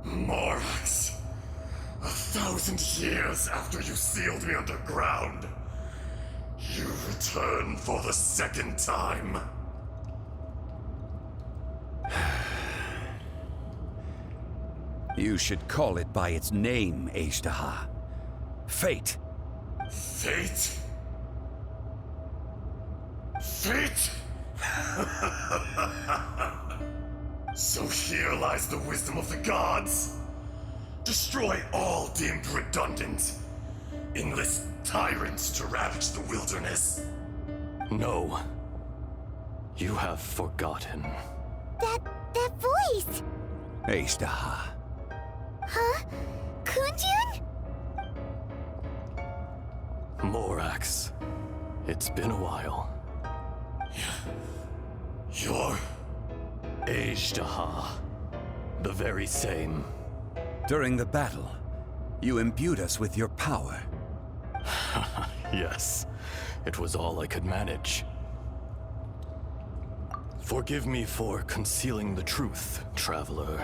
Morax, 1,000 years after you sealed me underground, you return for the second time. You should call it by its name, Ashtaha. Fate. Fate? Fate? So here lies the wisdom of the gods. Destroy all deemed redundant. Enlist tyrants to ravage the wilderness. No. You have forgotten. That voice! Ashtaha. Huh? Kunjun? Morax. It's been a while. You're... Ashtaha. The very same. During the battle, you imbued us with your power. Yes, it was all I could manage. Forgive me for concealing the truth, traveler.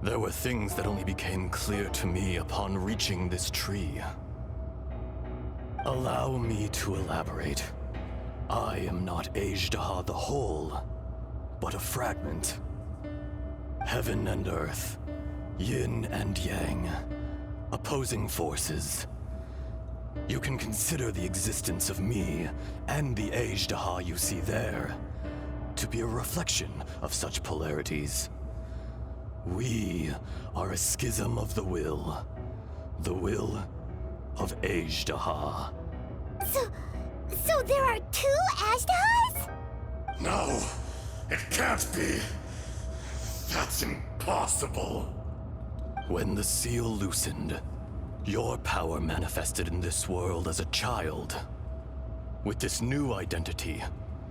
There were things that only became clear to me upon reaching this tree. Allow me to elaborate. I am not Ashtaha the whole, but a fragment. Heaven and earth, yin and yang, opposing forces. You can consider the existence of me and the Ashtaha you see there to be a reflection of such polarities. We are a schism of the will of Ashtaha. So there are two Ashtahas? No, it can't be. That's impossible. When the seal loosened, your power manifested in this world as a child. With this new identity,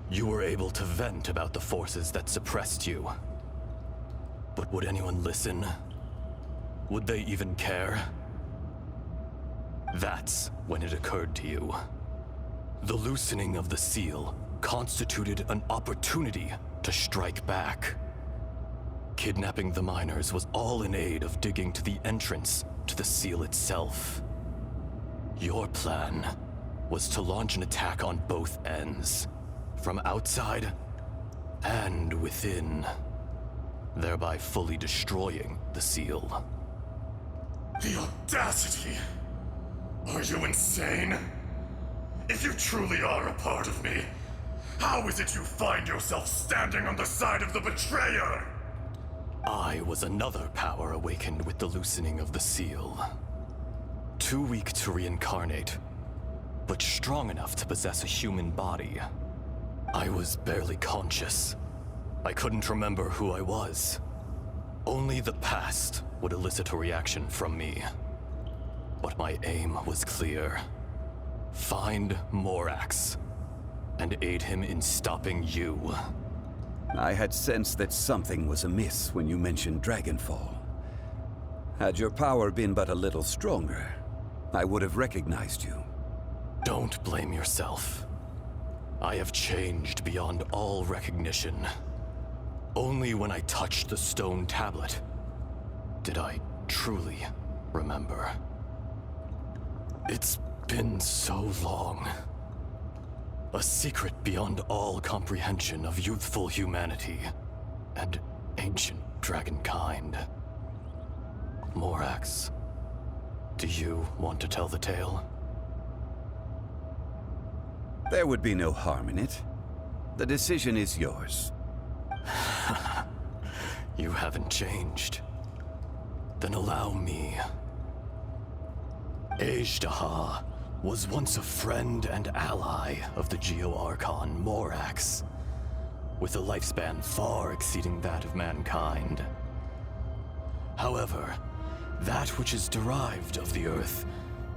you were able to vent about the forces that suppressed you. But would anyone listen? Would they even care? That's when it occurred to you. The loosening of the seal constituted an opportunity to strike back. Kidnapping the miners was all in aid of digging to the entrance to the seal itself. Your plan was to launch an attack on both ends, from outside and within, thereby fully destroying the seal. The audacity! Are you insane? If you truly are a part of me, how is it you find yourself standing on the side of the betrayer? I was another power awakened with the loosening of the seal. Too weak to reincarnate, but strong enough to possess a human body. I was barely conscious. I couldn't remember who I was. Only the past would elicit a reaction from me. But my aim was clear. Find Morax, and aid him in stopping you. I had sensed that something was amiss when you mentioned Dragonfall. Had your power been but a little stronger, I would have recognized you. Don't blame yourself. I have changed beyond all recognition. Only when I touched the stone tablet did I truly remember. It's been so long. A secret beyond all comprehension of youthful humanity and ancient dragonkind. Morax, do you want to tell the tale? There would be no harm in it. The decision is yours. You haven't changed. Then allow me. Ashtaha was once a friend and ally of the Geo-Archon Morax, with a lifespan far exceeding that of mankind. However, that which is derived of the Earth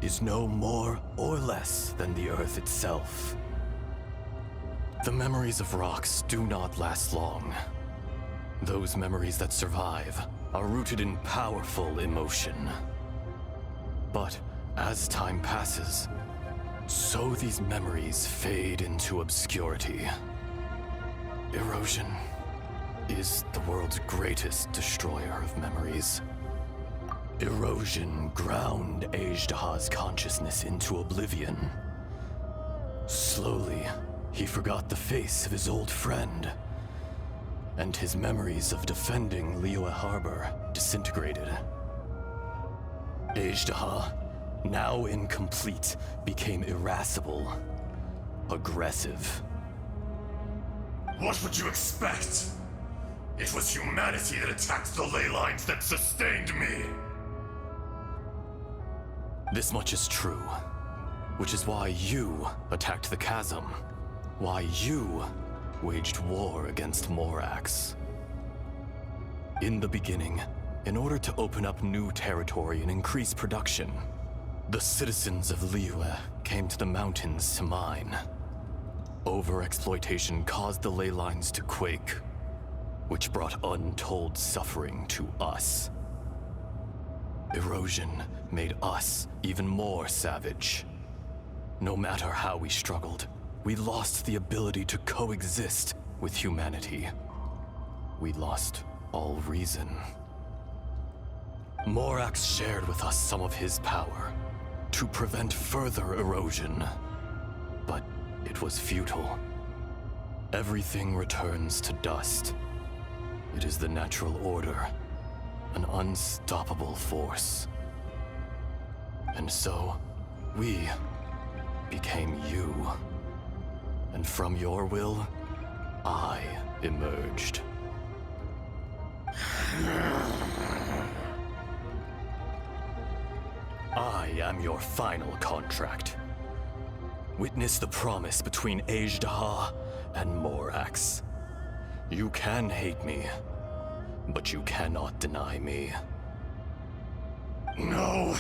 is no more or less than the Earth itself. The memories of rocks do not last long. Those memories that survive are rooted in powerful emotion. But as time passes, so these memories fade into obscurity. Erosion. is the world's greatest destroyer of memories. Erosion ground Ajdaha's consciousness into oblivion. Slowly, he forgot the face of his old friend, and his memories of defending Liyue Harbor disintegrated. Ajdaha, now incomplete, became irascible, aggressive. What would you expect? It was humanity that attacked the ley lines that sustained me. This much is true, which is why you attacked the chasm, why you waged war against Morax. In the beginning, in order to open up new territory and increase production, the citizens of Liyue came to the mountains to mine. Overexploitation caused the ley lines to quake, which brought untold suffering to us. Erosion made us even more savage. No matter how we struggled, we lost the ability to coexist with humanity. We lost all reason. Morax shared with us some of his power to prevent further erosion, but it was futile. Everything returns to dust. It is the natural order, an unstoppable force. And so, we became you. And from your will, I emerged. I am your final contract. Witness the promise between Ajdaha and Morax. You can hate me, but you cannot deny me. No!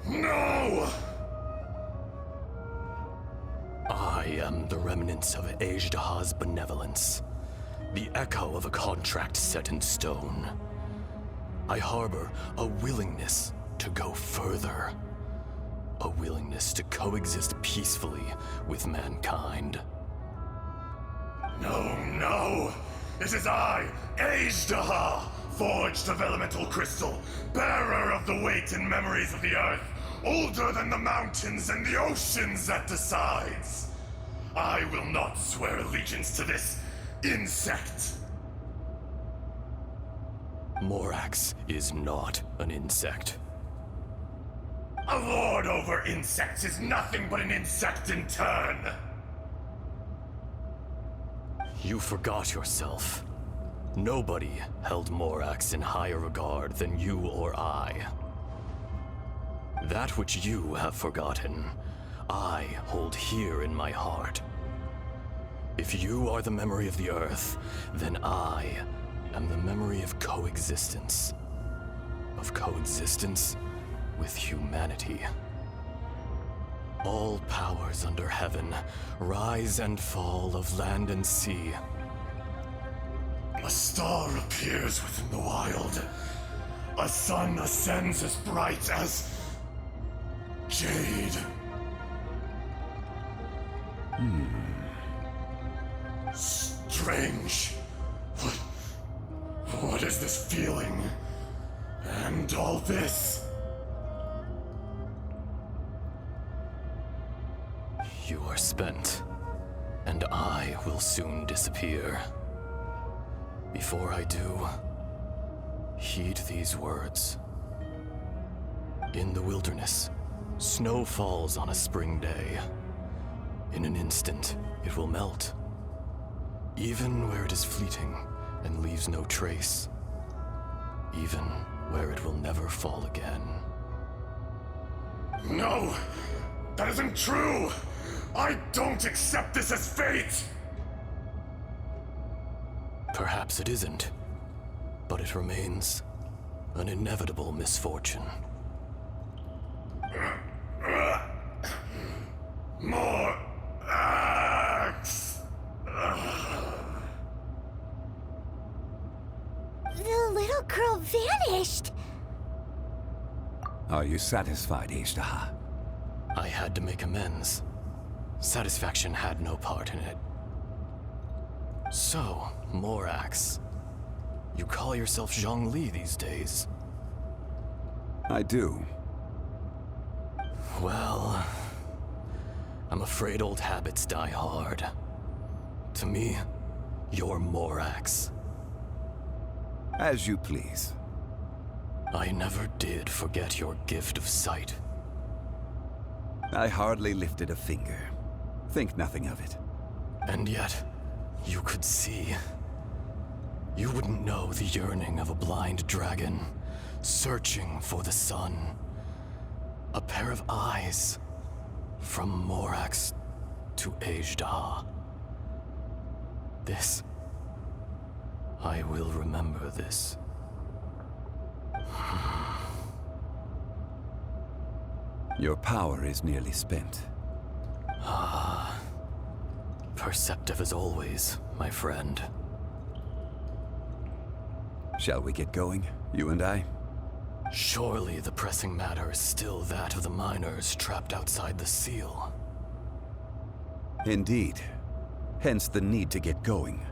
No! I am the remnants of Ajdaha's benevolence, the echo of a contract set in stone. I harbor a willingness to go further, a willingness to coexist peacefully with mankind. No, no! It is I, Ajdaha, forged of elemental crystal, bearer of the weight and memories of the earth, older than the mountains and the oceans at the sides. I will not swear allegiance to this insect. Morax is not an insect. A lord over insects is nothing but an insect in turn. You forgot yourself. Nobody held Morax in higher regard than you or I. That which you have forgotten, I hold here in my heart. If you are the memory of the Earth, then I am the memory of coexistence. Of coexistence with humanity. All powers under heaven, rise and fall of land and sea. A star appears within the wild. A sun ascends as bright as jade. Strange. What is this feeling? And all this? You are spent, and I will soon disappear. Before I do, heed these words. In the wilderness, snow falls on a spring day. In an instant, it will melt. Even where it is fleeting and leaves no trace. Even where it will never fall again. No! That isn't true! I don't accept this as fate! Perhaps it isn't, but it remains an inevitable misfortune. More axe! The little girl vanished! Are you satisfied, Ajdaha? I had to make amends. Satisfaction had no part in it. So, Morax. You call yourself Zhongli these days? I do. Well, I'm afraid old habits die hard. To me, you're Morax. As you please. I never did forget your gift of sight. I hardly lifted a finger. Think nothing of it. And yet, you could see. You wouldn't know the yearning of a blind dragon, searching for the sun. A pair of eyes, from Morax to Ajda. This, I will remember this. Your power is nearly spent. Perceptive as always, my friend. Shall we get going, you and I? Surely the pressing matter is still that of the miners trapped outside the seal. Indeed. Hence the need to get going.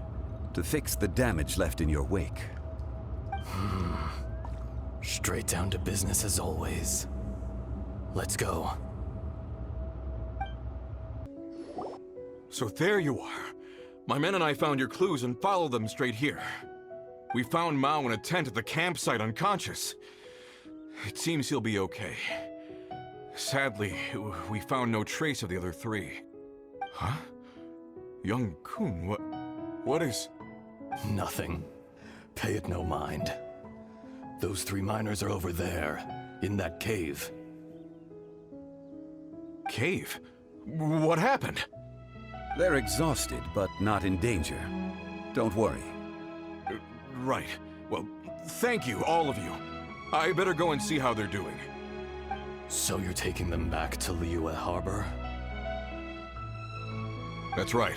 To fix the damage left in your wake. Straight down to business as always. Let's go. So there you are. My men and I found your clues and followed them straight here. We found Mao in a tent at the campsite unconscious. It seems he'll be okay. Sadly, we found no trace of the other three. Huh? Young Kun, what is... Nothing. Pay it no mind. Those three miners are over there, in that cave. Cave? What happened? They're exhausted, but not in danger. Don't worry. Right. Well, thank you, all of you. I better go and see how they're doing. So you're taking them back to Liyue Harbor? That's right.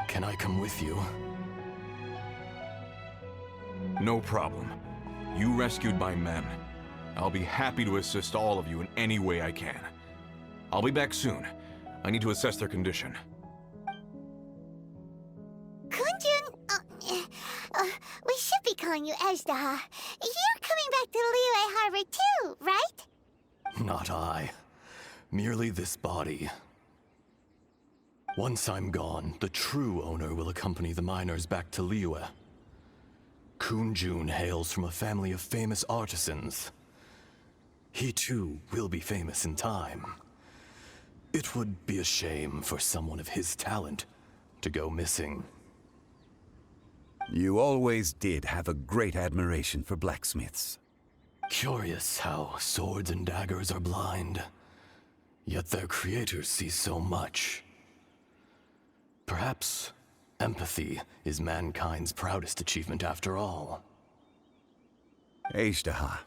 Can I come with you? No problem. You rescued my men. I'll be happy to assist all of you in any way I can. I'll be back soon. I need to assess their condition. Kunjun, we should be calling you Ajda. You're coming back to Liyue Harbor too, right? Not I. Merely this body. Once I'm gone, the true owner will accompany the miners back to Liyue. Kunjun hails from a family of famous artisans. He too will be famous in time. It would be a shame for someone of his talent to go missing. You always did have a great admiration for blacksmiths. Curious how swords and daggers are blind, yet their creators see so much. Perhaps empathy is mankind's proudest achievement after all. Ajda,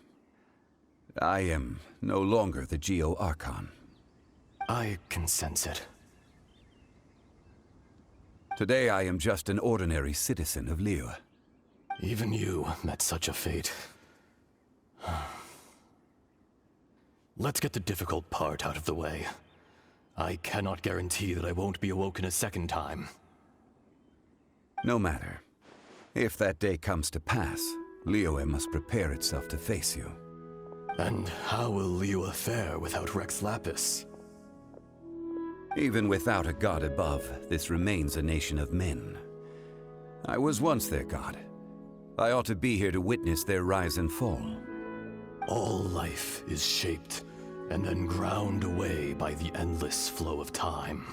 I am no longer the Geo-Archon. I can sense it. Today I am just an ordinary citizen of Liyue. Even you met such a fate. Let's get the difficult part out of the way. I cannot guarantee that I won't be awoken a second time. No matter. If that day comes to pass, Liyue must prepare itself to face you. And how will Liyue fare without Rex Lapis? Even without a god above, this remains a nation of men. I was once their god. I ought to be here to witness their rise and fall. All life is shaped and then ground away by the endless flow of time.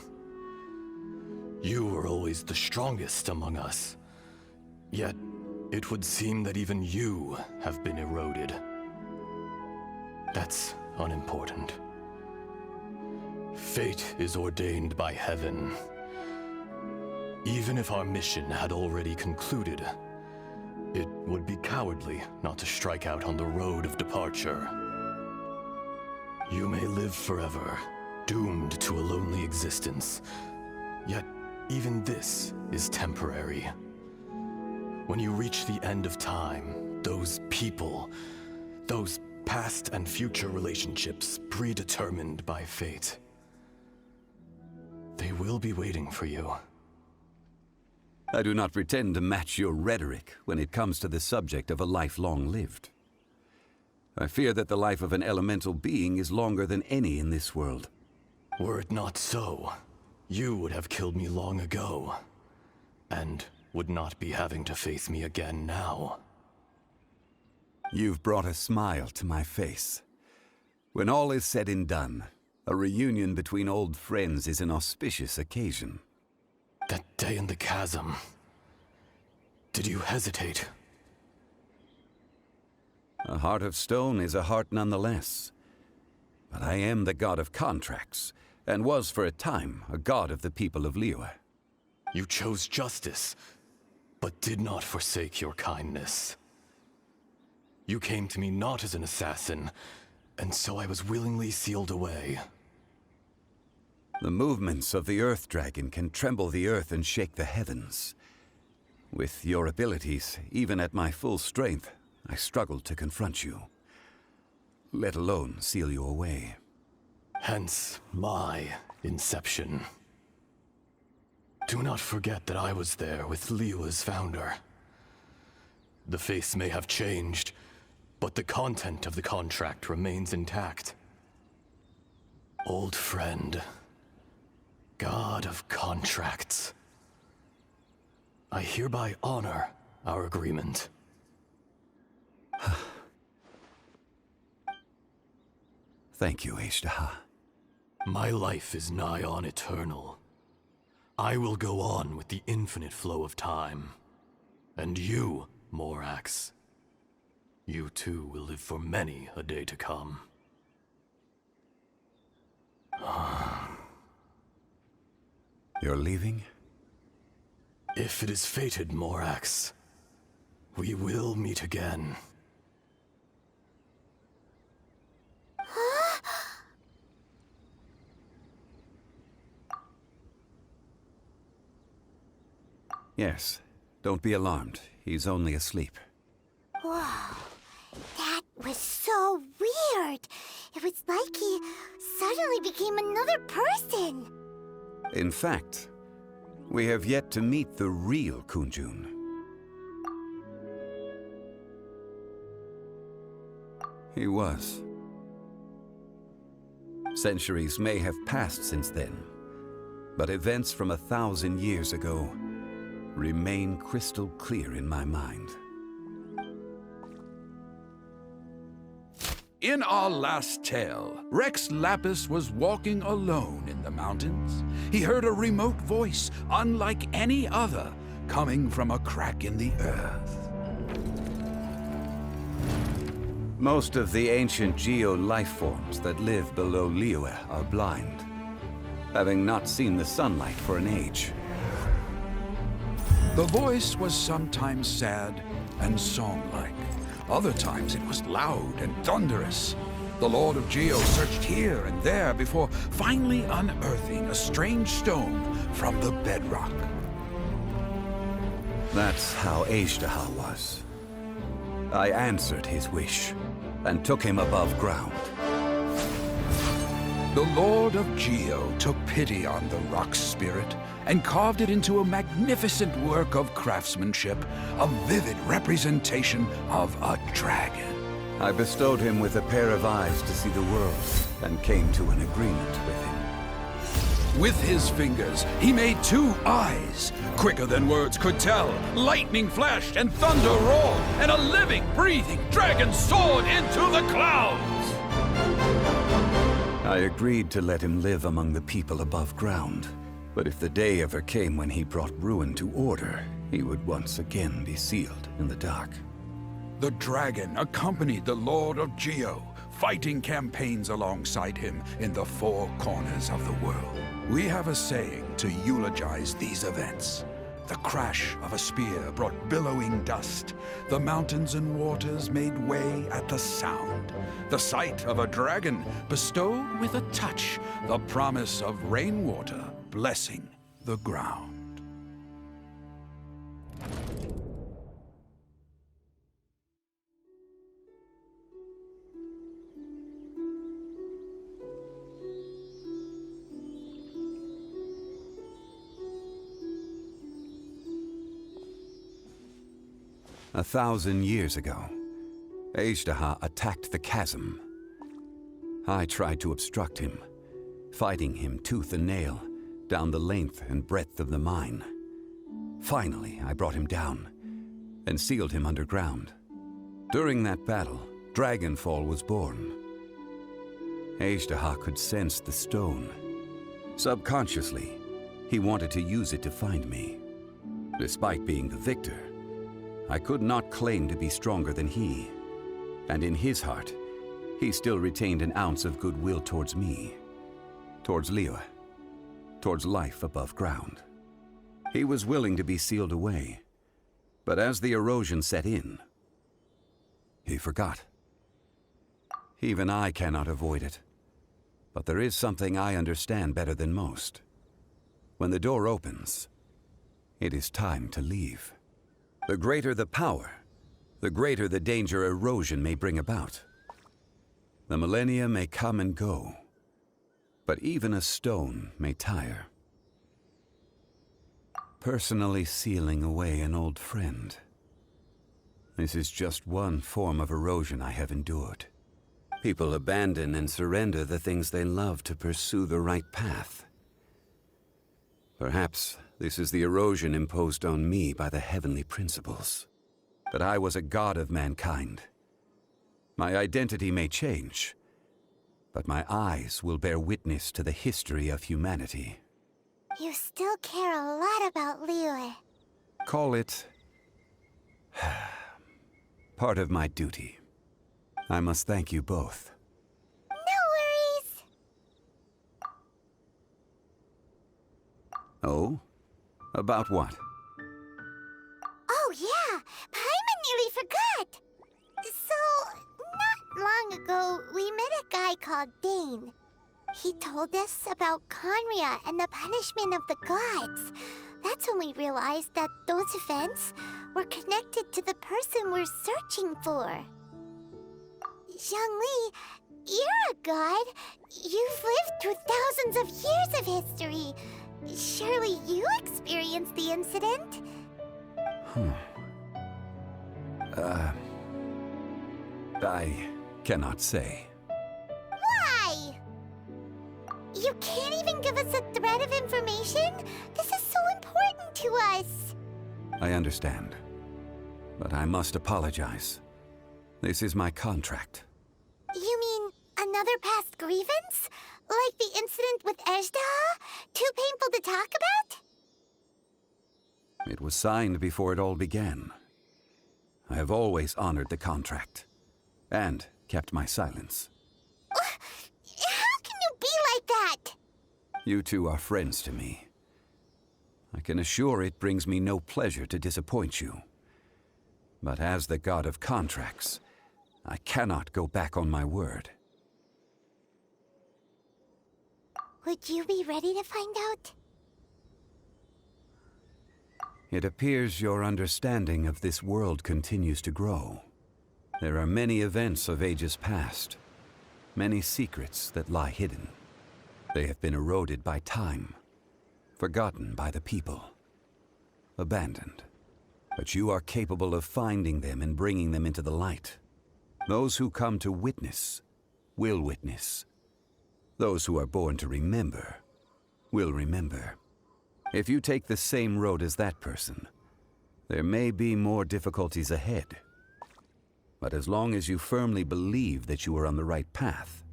You were always the strongest among us. Yet, it would seem that even you have been eroded. That's unimportant. Fate is ordained by heaven. Even if our mission had already concluded, it would be cowardly not to strike out on the road of departure. You may live forever, doomed to a lonely existence. Yet, even this is temporary. When you reach the end of time, those people, those past and future relationships predetermined by fate, they will be waiting for you. I do not pretend to match your rhetoric when it comes to the subject of a life long lived. I fear that the life of an elemental being is longer than any in this world. Were it not so, you would have killed me long ago, and would not be having to face me again now. You've brought a smile to my face. When all is said and done, a reunion between old friends is an auspicious occasion. That day in the chasm, did you hesitate? A heart of stone is a heart nonetheless. But I am the god of contracts, and was for a time a god of the people of Liyue. You chose justice, but did not forsake your kindness. You came to me not as an assassin, and so I was willingly sealed away. The movements of the Earth Dragon can tremble the earth and shake the heavens. With your abilities, even at my full strength, I struggled to confront you, let alone seal you away. Hence my inception. Do not forget that I was there with Liyue's founder. The face may have changed, but the content of the contract remains intact. Old friend, god of contracts, I hereby honor our agreement. Thank you, Ashtaha. My life is nigh on eternal. I will go on with the infinite flow of time. And you, Morax, you too will live for many a day to come. You're leaving? If it is fated, Morax, we will meet again. Yes. Don't be alarmed. He's only asleep. Whoa. That was so weird. It was like he suddenly became another person. In fact, we have yet to meet the real Kunjun. He was. Centuries may have passed since then, but events from 1,000 years ago remain crystal clear in my mind. In our last tale, Rex Lapis was walking alone in the mountains. He heard a remote voice, unlike any other, coming from a crack in the earth. Most of the ancient geo-life forms that live below Liyue are blind, having not seen the sunlight for an age. The voice was sometimes sad and song-like. Other times it was loud and thunderous. The Lord of Geo searched here and there before finally unearthing a strange stone from the bedrock. That's how Ashtaha was. I answered his wish and took him above ground. The Lord of Geo took pity on the rock spirit and carved it into a magnificent work of craftsmanship, a vivid representation of a dragon. I bestowed him with a pair of eyes to see the world and came to an agreement with him. With his fingers, he made 2 eyes. Quicker than words could tell, lightning flashed and thunder roared, and a living, breathing dragon soared into the clouds! I agreed to let him live among the people above ground. But if the day ever came when he brought ruin to order, he would once again be sealed in the dark. The dragon accompanied the Lord of Geo, fighting campaigns alongside him in the 4 corners of the world. We have a saying to eulogize these events. The crash of a spear brought billowing dust. The mountains and waters made way at the sound. The sight of a dragon bestowed with a touch the promise of rainwater blessing the ground. 1,000 years ago, Azhdaha attacked the chasm. I tried to obstruct him, fighting him tooth and nail down the length and breadth of the mine. Finally, I brought him down and sealed him underground. During that battle, Dragonfall was born. Azhdaha could sense the stone. Subconsciously, he wanted to use it to find me. Despite being the victor, I could not claim to be stronger than he. And in his heart, he still retained an ounce of goodwill towards me, towards Liyue, towards life above ground. He was willing to be sealed away, but as the erosion set in, he forgot. Even I cannot avoid it, but there is something I understand better than most. When the door opens, it is time to leave. The greater the power, the greater the danger erosion may bring about. The millennia may come and go, but even a stone may tire. Personally sealing away an old friend. This is just one form of erosion I have endured. People abandon and surrender the things they love to pursue the right path. Perhaps this is the erosion imposed on me by the heavenly principles. That I was a god of mankind. My identity may change, but my eyes will bear witness to the history of humanity. You still care a lot about Liyue. Call it part of my duty. I must thank you both. No worries. Oh? About what? Oh yeah, Paimon nearly forgot. So, not long ago, we met a guy called Dane. He told us about Conria and the punishment of the gods. That's when we realized that those events were connected to the person we're searching for. Zhongli, you're a god. You've lived through thousands of years of history. Surely you experienced the incident? I cannot say. Why? You can't even give us a thread of information? This is so important to us. I understand, but I must apologize. This is my contract. You mean another past grievance? Like the incident with Azhdaha? Too painful to talk about? It was signed before it all began. I have always honored the contract, and kept my silence. How can you be like that? You two are friends to me. I can assure it brings me no pleasure to disappoint you. But as the god of contracts, I cannot go back on my word. Would you be ready to find out? It appears your understanding of this world continues to grow. There are many events of ages past, many secrets that lie hidden. They have been eroded by time, forgotten by the people, abandoned. But you are capable of finding them and bringing them into the light. Those who come to witness will witness. Those who are born to remember will remember. If you take the same road as that person, there may be more difficulties ahead. But as long as you firmly believe that you are on the right path,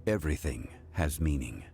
everything has meaning.